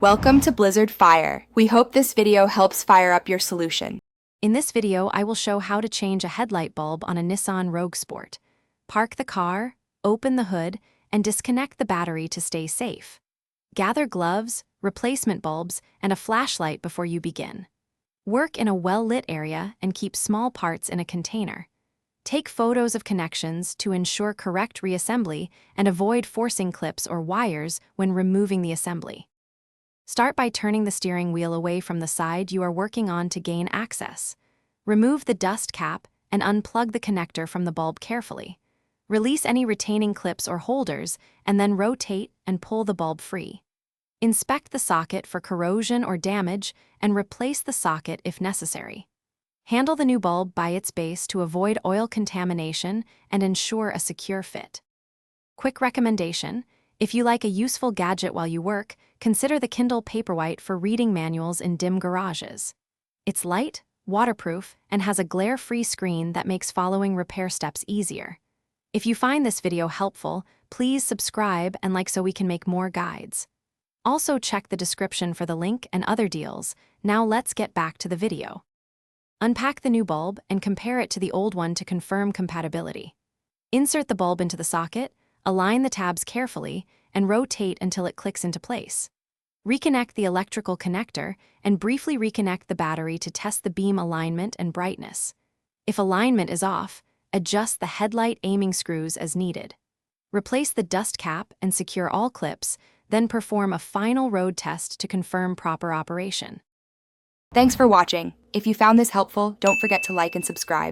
Welcome to Blizzard Fire. We hope this video helps fire up your solution. In this video, I will show how to change a headlight bulb on a Nissan Rogue Sport. Park the car, open the hood, and disconnect the battery to stay safe. Gather gloves, replacement bulbs, and a flashlight before you begin. Work in a well-lit area and keep small parts in a container. Take photos of connections to ensure correct reassembly and avoid forcing clips or wires when removing the assembly. Start by turning the steering wheel away from the side you are working on to gain access. Remove the dust cap and unplug the connector from the bulb carefully. Release any retaining clips or holders and then rotate and pull the bulb free. Inspect the socket for corrosion or damage and replace the socket if necessary. Handle the new bulb by its base to avoid oil contamination and ensure a secure fit. Quick recommendation: if you like a useful gadget while you work, consider the Kindle Paperwhite for reading manuals in dim garages. It's light, waterproof, and has a glare-free screen that makes following repair steps easier. If you find this video helpful, please subscribe and like so we can make more guides. Also check the description for the link and other deals. Now let's get back to the video. Unpack the new bulb and compare it to the old one to confirm compatibility. Insert the bulb into the socket, align the tabs carefully, and rotate until it clicks into place. Reconnect the electrical connector and briefly reconnect the battery to test the beam alignment and brightness. If alignment is off, adjust the headlight aiming screws as needed. Replace the dust cap and secure all clips, then perform a final road test to confirm proper operation. Thanks for watching. If you found this helpful, don't forget to like and subscribe.